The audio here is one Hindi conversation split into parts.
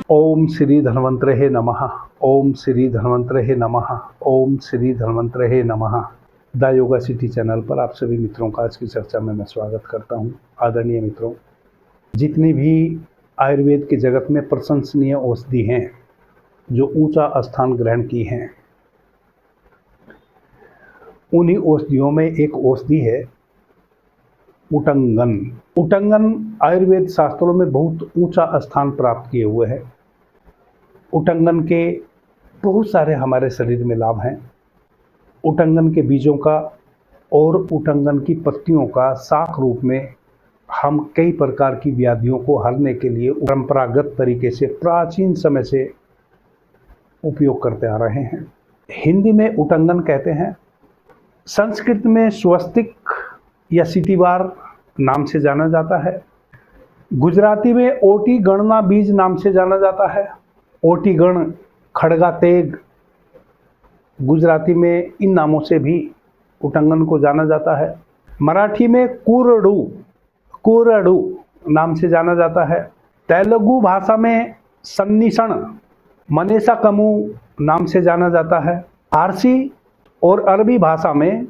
ओम श्री धन्वंतरे नमः। ओम श्री धन्वंतरे नमः। ओम श्री धन्वंतरे नमः। द योगा सिटी चैनल पर आप सभी मित्रों का आज की चर्चा में मैं स्वागत करता हूं। आदरणीय मित्रों, जितनी भी आयुर्वेद के जगत में प्रशंसनीय औषधि हैं जो ऊंचा स्थान ग्रहण की हैं, उन्हीं औषधियों में एक औषधि है उटंगन। उटंगन आयुर्वेद शास्त्रों में बहुत ऊंचा स्थान प्राप्त किए हुए है। उटंगन के बहुत सारे हमारे शरीर में लाभ हैं। उटंगन के बीजों का और उटंगन की पत्तियों का शाक रूप में हम कई प्रकार की व्याधियों को हरने के लिए परंपरागत तरीके से प्राचीन समय से उपयोग करते आ रहे हैं। हिंदी में उटंगन कहते हैं, संस्कृत में स्वस्तिक या सिटीवार नाम से जाना जाता है, गुजराती में ओटी गणना बीज नाम से जाना जाता है। ओटी गण, खड़गा तेग, गुजराती में इन नामों से भी उटंगन को जाना जाता है। मराठी में कुरडू, कुरडू नाम से जाना जाता है। तेलुगु भाषा में सन्निसण, मनेसा कमू नाम से जाना जाता है। फारसी और अरबी भाषा में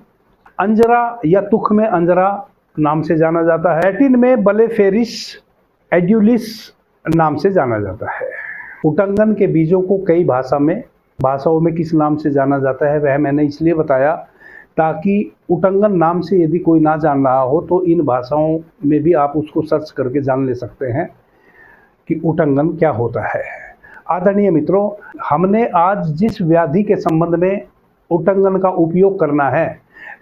अंजरा या तुख में अंजरा नाम से जाना जाता है। लैटिन में बलेफेरिस एड्यूलिस नाम से जाना जाता है। उटंगन के बीजों को कई भाषाओं में किस नाम से जाना जाता है वह मैंने इसलिए बताया ताकि उटंगन नाम से यदि कोई ना जान रहा हो तो इन भाषाओं में भी आप उसको सर्च करके जान ले सकते हैं कि उटंगन क्या होता है। आदरणीय मित्रों, हमने आज जिस व्याधि के संबंध में उटंगन का उपयोग करना है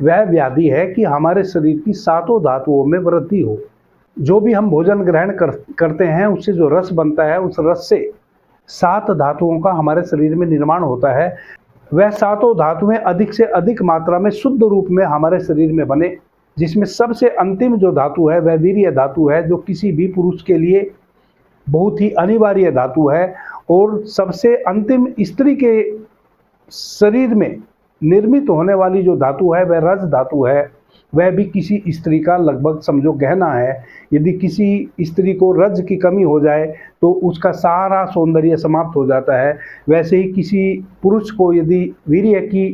वह व्याधि है कि हमारे शरीर की सातों धातुओं में वृद्धि हो। जो भी हम भोजन ग्रहण करते हैं उससे जो रस बनता है, उस रस से 7 धातुओं का हमारे शरीर में निर्माण होता है। वह सातों धातुएं अधिक से अधिक मात्रा में शुद्ध रूप में हमारे शरीर में बने, जिसमें सबसे अंतिम जो धातु है वह वीर्य धातु है, जो किसी भी पुरुष के लिए बहुत ही अनिवार्य धातु है। और सबसे अंतिम स्त्री के शरीर में निर्मित होने वाली जो धातु है वह रज धातु है। वह भी किसी स्त्री का लगभग समझो गहना है। यदि किसी स्त्री को रज की कमी हो जाए तो उसका सारा सौंदर्य समाप्त हो जाता है। वैसे ही किसी पुरुष को यदि वीर्य की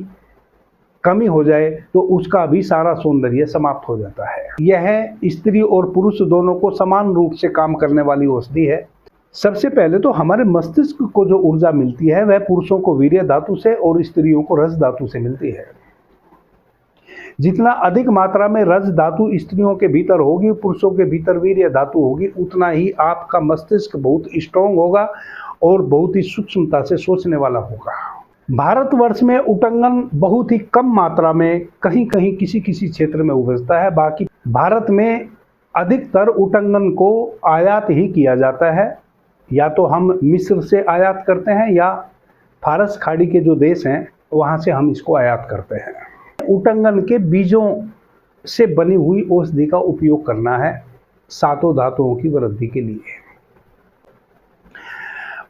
कमी हो जाए तो उसका भी सारा सौंदर्य समाप्त हो जाता है। यह स्त्री और पुरुष दोनों को समान रूप से काम करने वाली औषधि है। सबसे पहले तो हमारे मस्तिष्क को जो ऊर्जा मिलती है वह पुरुषों को वीर्य धातु से और स्त्रियों को रज धातु से मिलती है। जितना अधिक मात्रा में रज धातु स्त्रियों के भीतर होगी, पुरुषों के भीतर वीर्य धातु होगी, उतना ही आपका मस्तिष्क बहुत स्ट्रांग होगा और बहुत ही सूक्ष्मता से सोचने वाला होगा। भारतवर्ष में उटंगन बहुत ही कम मात्रा में कहीं कहीं किसी किसी क्षेत्र में उपजता है। बाकी भारत में अधिकतर उटंगन को आयात ही किया जाता है। या तो हम मिस्र से आयात करते हैं या फारस खाड़ी के जो देश हैं वहाँ से हम इसको आयात करते हैं। उटंगन के बीजों से बनी हुई औषधि का उपयोग करना है सातों धातुओं की वृद्धि के लिए।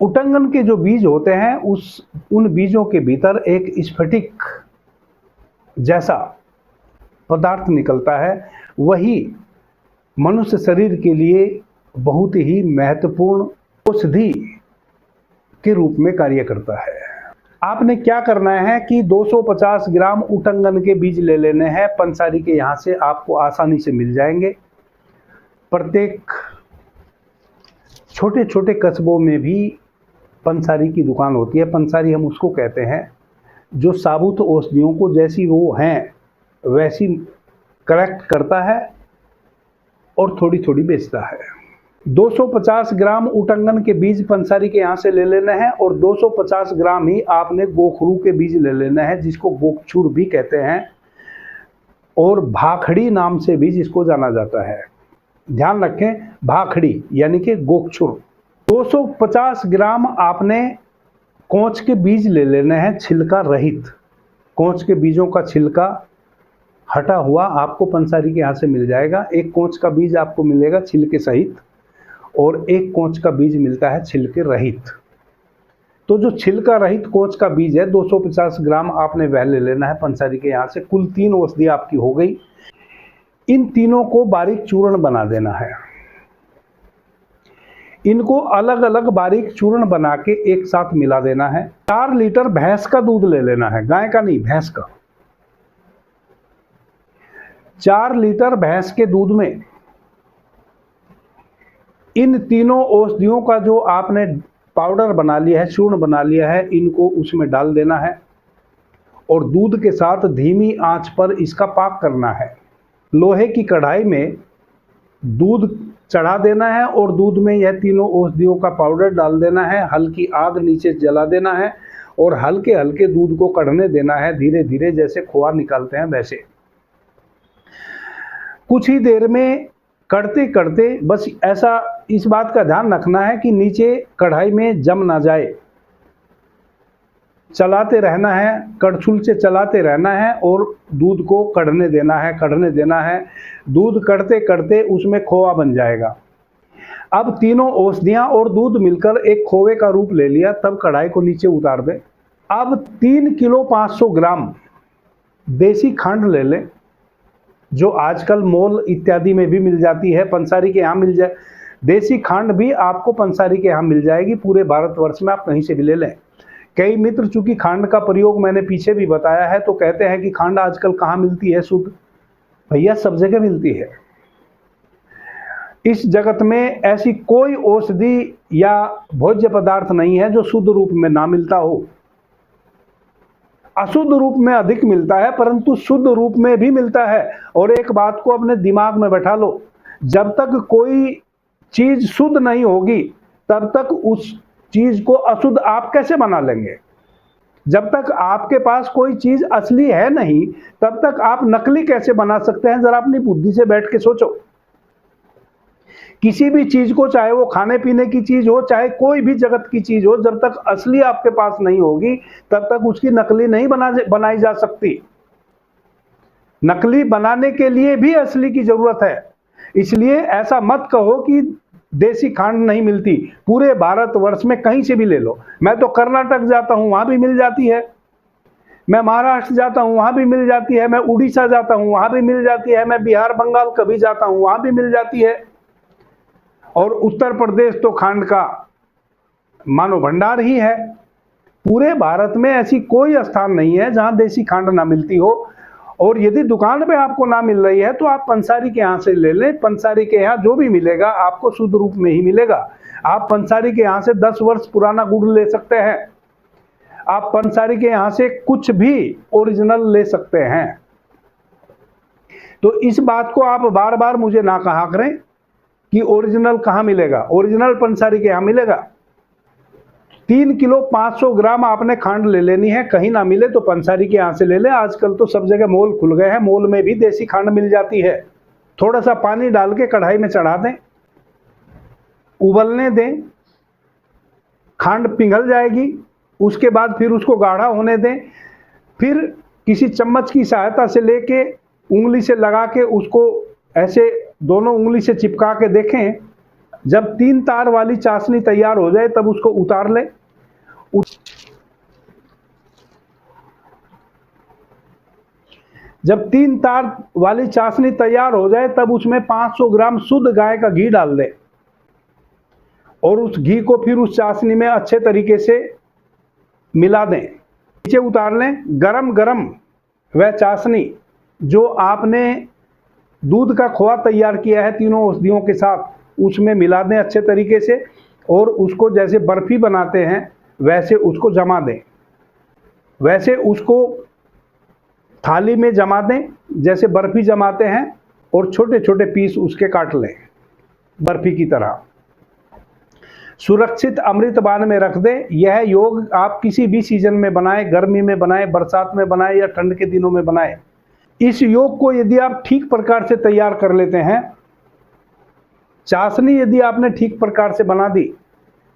उटंगन के जो बीज होते हैं उन बीजों के भीतर एक स्फटिक जैसा पदार्थ निकलता है। वही मनुष्य शरीर के लिए बहुत ही महत्वपूर्ण औषधि के रूप में कार्य करता है। आपने क्या करना है कि 250 ग्राम उटंगन के बीज ले लेने हैं। पंसारी के यहाँ से आपको आसानी से मिल जाएंगे। प्रत्येक छोटे छोटे कस्बों में भी पंसारी की दुकान होती है। पंसारी हम उसको कहते हैं जो साबुत औषधियों को जैसी वो हैं वैसी कलेक्ट करता है और थोड़ी थोड़ी बेचता है। 250 ग्राम उटंगन के बीज पंसारी के यहाँ से ले लेना है और 250 ग्राम ही आपने गोखरू के बीज ले लेना है, जिसको गोखचूर भी कहते हैं और भाखड़ी नाम से भी जिसको जाना जाता है। ध्यान रखें, भाखड़ी यानी कि गोखचूर। 250 ग्राम आपने कोंच के बीज ले लेने हैं, छिलका रहित। कोंच के बीजों का छिलका हटा हुआ आपको पंसारी के यहाँ से मिल जाएगा। एक कोंच का बीज आपको मिलेगा छिलके सहित और एक कोंच का बीज मिलता है छिलके रहित। तो जो छिलका रहित कोंच का बीज है 250 ग्राम आपने वह ले लेना है पंसारी के यहाँ से। कुल 3 औषधि आपकी हो गई। इन तीनों को बारीक चूर्ण बना देना है। इनको अलग अलग बारीक चूर्ण बना के एक साथ मिला देना है। 4 लीटर भैंस का दूध ले लेना है, गाय का नहीं, भैंस का। 4 लीटर भैंस के दूध में इन तीनों औषधियों का जो आपने पाउडर बना लिया है, चूर्ण बना लिया है, इनको उसमें डाल देना है और दूध के साथ धीमी आंच पर इसका पाक करना है। लोहे की कढ़ाई में दूध चढ़ा देना है और दूध में यह तीनों औषधियों का पाउडर डाल देना है। हल्की आग नीचे जला देना है और हल्के हल्के दूध को कढ़ने देना है, धीरे धीरे, जैसे खोआ निकालते हैं वैसे। कुछ ही देर में कढ़ते कढ़ते बस ऐसा इस बात का ध्यान रखना है कि नीचे कढ़ाई में जम ना जाए। चलाते रहना है, कड़छुल से चलाते रहना है और दूध को कढ़ने देना है, कढ़ने देना है। दूध कढ़ते कढ़ते उसमें खोआ बन जाएगा। अब तीनों औषधियाँ और दूध मिलकर एक खोए का रूप ले लिया, तब कढ़ाई को नीचे उतार दें। अब 3 किलो 500 ग्राम देसी खंड ले लें, जो आजकल मॉल इत्यादि में भी मिल जाती है, पंसारी के यहाँ मिल जाए। देसी खंड भी आपको पंसारी के यहाँ मिल जाएगी, पूरे भारतवर्ष में आप कहीं से भी ले लें। कई मित्र, चूंकि खंड का प्रयोग मैंने पीछे भी बताया है, तो कहते हैं कि खंड आजकल कहाँ मिलती है शुद्ध। भैया, सब जगह मिलती है। इस जगत में ऐसी कोई औषधि या भोज्य पदार्थ नहीं है जो शुद्ध रूप में ना मिलता हो। अशुद्ध रूप में अधिक मिलता है, परंतु शुद्ध रूप में भी मिलता है। और एक बात को अपने दिमाग में बैठा लो, जब तक कोई चीज शुद्ध नहीं होगी तब तक उस चीज को अशुद्ध आप कैसे बना लेंगे। जब तक आपके पास कोई चीज असली है नहीं, तब तक आप नकली कैसे बना सकते हैं। जरा अपनी बुद्धि से बैठ के सोचो। किसी भी चीज को, चाहे वो खाने पीने की चीज हो, चाहे कोई भी जगत की चीज हो, जब तक असली आपके पास नहीं होगी तब तक उसकी नकली नहीं बनाई जा सकती। नकली बनाने के लिए भी असली की जरूरत है। इसलिए ऐसा मत कहो कि देसी खंड नहीं मिलती। पूरे भारतवर्ष में कहीं से भी ले लो। मैं तो कर्नाटक जाता हूं, वहां भी मिल जाती है। मैं महाराष्ट्र जाता हूं, वहां भी मिल जाती है। मैं उड़ीसा जाता हूं, वहां भी मिल जाती है। मैं बिहार बंगाल कभी जाता हूं, वहां भी मिल जाती है। और उत्तर प्रदेश तो खंड का मानो भंडार ही है। पूरे भारत में ऐसी कोई स्थान नहीं है जहां देसी खंड ना मिलती हो। और यदि दुकान पे आपको ना मिल रही है तो आप पंसारी के यहाँ से ले लें। पंसारी के यहाँ जो भी मिलेगा आपको शुद्ध रूप में ही मिलेगा। आप पंसारी के यहाँ से 10 वर्ष पुराना गुड़ ले सकते हैं। आप पंसारी के यहाँ से कुछ भी ओरिजिनल ले सकते हैं। तो इस बात को आप बार बार मुझे ना कहा करें कि ओरिजिनल कहाँ मिलेगा। ओरिजिनल पंसारी के यहाँ मिलेगा। 3 किलो 500 ग्राम आपने खंड ले लेनी है। कहीं ना मिले तो पंसारी के यहाँ से ले लें। आजकल तो सब जगह मॉल खुल गए हैं, मॉल में भी देसी खंड मिल जाती है। थोड़ा सा पानी डाल के कढ़ाई में चढ़ा दें, उबलने दें। खंड पिघल जाएगी, उसके बाद फिर उसको गाढ़ा होने दें। फिर किसी चम्मच की सहायता से लेके उंगली से लगा के उसको ऐसे दोनों उंगली से चिपका के देखें। जब 3 तार वाली चाशनी तैयार हो जाए तब उसको उतार लें। जब 3 तार वाली चाशनी तैयार हो जाए तब उसमें 500 ग्राम शुद्ध गाय का घी डाल दें और उस घी को फिर उस चाशनी में अच्छे तरीके से मिला दें। नीचे उतार लें। गरम गरम वह चाशनी जो आपने दूध का खोआ तैयार किया है तीनों औषधियों के साथ, उसमें मिला दें अच्छे तरीके से और उसको जैसे बर्फी बनाते हैं वैसे उसको जमा दें। वैसे उसको थाली में जमा दें जैसे बर्फी जमाते हैं और छोटे छोटे पीस उसके काट लें बर्फी की तरह। सुरक्षित अमृतबान में रख दें। यह योग आप किसी भी सीजन में बनाएं, गर्मी में बनाएं, बरसात में बनाएं या ठंड के दिनों में बनाएं। इस योग को यदि आप ठीक प्रकार से तैयार कर लेते हैं, चाशनी यदि आपने ठीक प्रकार से बना दी,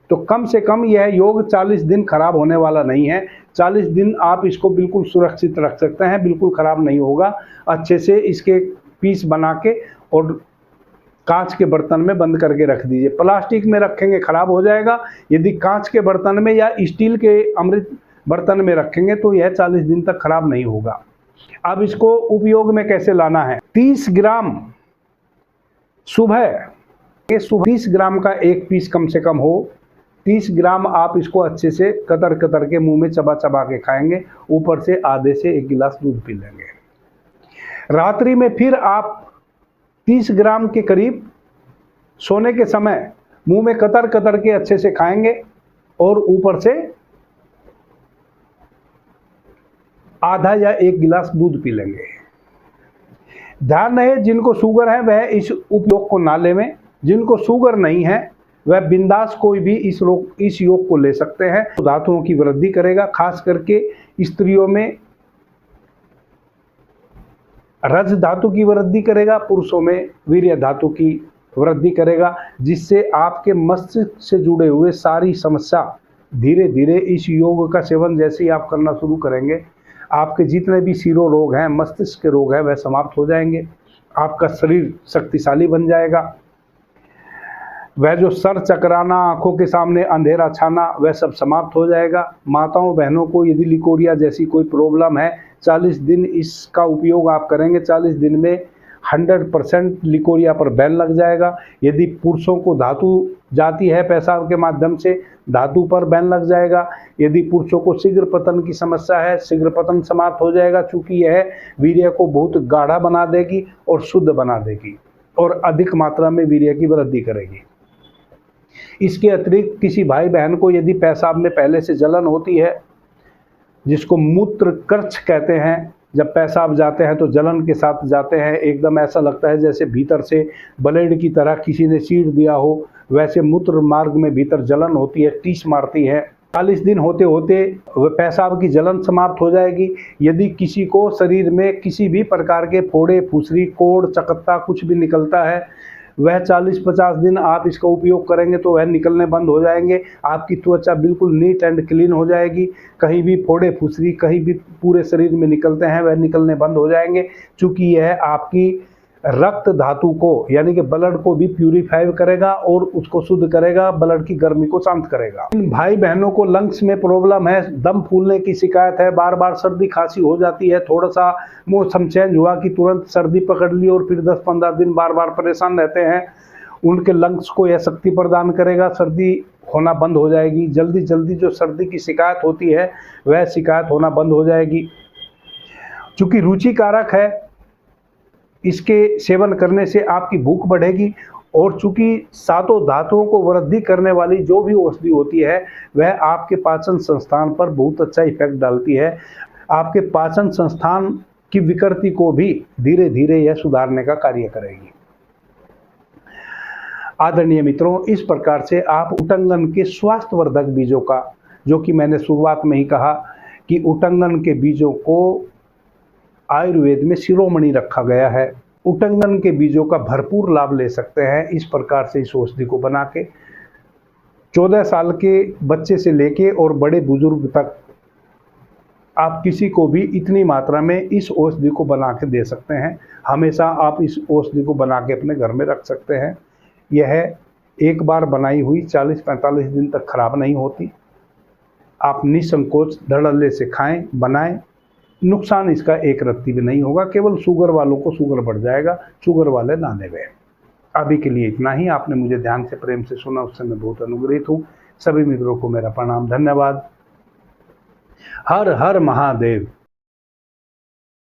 तो कम से कम यह योग 40 दिन खराब होने वाला नहीं है। 40 दिन आप इसको बिल्कुल सुरक्षित रख सकते हैं, बिल्कुल खराब नहीं होगा। अच्छे से इसके पीस बना के और कांच के बर्तन में बंद करके रख दीजिए। प्लास्टिक में रखेंगे खराब हो जाएगा। यदि कांच के बर्तन में या स्टील के अमृत बर्तन में रखेंगे तो यह 40 दिन तक खराब नहीं होगा। अब इसको उपयोग में कैसे लाना है। 30 ग्राम सुबह ये सुबह 30 ग्राम का एक पीस कम से कम हो। 30 ग्राम आप इसको अच्छे से कतर कतर के मुंह में चबा चबा के खाएंगे। ऊपर से आधे से 1 गिलास दूध पी लेंगे। रात्रि में फिर आप 30 ग्राम के करीब सोने के समय मुंह में कतर कतर के अच्छे से खाएंगे और ऊपर से आधा या 1 गिलास दूध पी लेंगे। ध्यान रहे, जिनको शुगर है वह इस उपयोग को ना लें। जिनको शुगर नहीं है वह बिंदास कोई भी इस योग को ले सकते हैं। तो धातुओं की वृद्धि करेगा, खास करके स्त्रियों में रज धातु की वृद्धि करेगा, पुरुषों में वीर्य धातु की वृद्धि करेगा, जिससे आपके मस्तिष्क से जुड़े हुए सारी समस्या धीरे धीरे इस योग का सेवन जैसे ही आप करना शुरू करेंगे, आपके जितने भी सिरो रोग हैं, मस्तिष्क के रोग हैं, वह समाप्त हो जाएंगे। आपका शरीर शक्तिशाली बन जाएगा। वह जो सर चकराना, आंखों के सामने अंधेरा छाना, वह सब समाप्त हो जाएगा। माताओं बहनों को यदि लिकोरिया जैसी कोई प्रॉब्लम है, 40 दिन इसका उपयोग आप करेंगे, 40 दिन में 100% लिकोरिया पर बैन लग जाएगा। यदि पुरुषों को धातु जाती है पेशाब के माध्यम से, धातु पर बैन लग जाएगा। यदि पुरुषों को शीघ्र पतन की समस्या है, शीघ्र पतन समाप्त हो जाएगा, चूँकि यह वीर्य को बहुत गाढ़ा बना देगी और शुद्ध बना देगी और अधिक मात्रा में वीर्य की वृद्धि करेगी। इसके अतिरिक्त किसी भाई बहन को यदि पेशाब में पहले से जलन होती है, जिसको मूत्र कर्च कहते हैं, जब पेशाब जाते हैं तो जलन के साथ जाते हैं, एकदम ऐसा लगता है जैसे भीतर से ब्लेड की तरह किसी ने चीर दिया हो, वैसे मूत्र मार्ग में भीतर जलन होती है, टीस मारती है। 40 दिन होते होते वह पेशाब की जलन समाप्त हो जाएगी। यदि किसी को शरीर में किसी भी प्रकार के फोड़े, फुसरी, कोड़, चकत्ता कुछ भी निकलता है, वह 40-50 दिन आप इसका उपयोग करेंगे तो वह निकलने बंद हो जाएंगे। आपकी त्वचा बिल्कुल नीट एंड क्लीन हो जाएगी। कहीं भी फोड़े फुसरी कहीं भी पूरे शरीर में निकलते हैं, वह निकलने बंद हो जाएंगे, चूँकि यह आपकी रक्त धातु को यानी कि ब्लड को भी प्यूरिफाई करेगा और उसको शुद्ध करेगा, ब्लड की गर्मी को शांत करेगा। इन भाई बहनों को लंग्स में प्रॉब्लम है, दम फूलने की शिकायत है, बार बार सर्दी खांसी हो जाती है, थोड़ा सा मौसम चेंज हुआ कि तुरंत सर्दी पकड़ ली और फिर 10-15 दिन बार बार परेशान रहते हैं, उनके लंग्स को यह शक्ति प्रदान करेगा, सर्दी होना बंद हो जाएगी। जल्दी जल्दी जो सर्दी की शिकायत होती है वह शिकायत होना बंद हो जाएगी। चूँकि रुचिकारक है, इसके सेवन करने से आपकी भूख बढ़ेगी और चूँकि सातों धातुओं को वृद्धि करने वाली जो भी औषधि होती है वह आपके पाचन संस्थान पर बहुत अच्छा इफेक्ट डालती है। आपके पाचन संस्थान की विकृति को भी धीरे धीरे यह सुधारने का कार्य करेगी। आदरणीय मित्रों, इस प्रकार से आप उटंगन के स्वास्थ्यवर्धक बीजों का, जो कि मैंने शुरुआत में ही कहा कि उटंगन के बीजों को आयुर्वेद में शिरोमणि रखा गया है, उटंगन के बीजों का भरपूर लाभ ले सकते हैं। इस प्रकार से इस औषधि को बना के 14 साल के बच्चे से लेके और बड़े बुजुर्ग तक आप किसी को भी इतनी मात्रा में इस औषधि को बना के दे सकते हैं। हमेशा आप इस औषधि को बना के अपने घर में रख सकते हैं। यह एक बार बनाई हुई 40-45 दिन तक खराब नहीं होती। आप निसंकोच धड़ल्ले से खाएं, बनाएं। नुकसान इसका एक रत्ती भी नहीं होगा, केवल शुगर वालों को शुगर बढ़ जाएगा, शुगर वाले ना लें। अभी के लिए इतना ही। आपने मुझे ध्यान से प्रेम से सुना, उससे मैं बहुत अनुग्रहित हूँ। सभी मित्रों को मेरा प्रणाम, धन्यवाद। हर हर महादेव।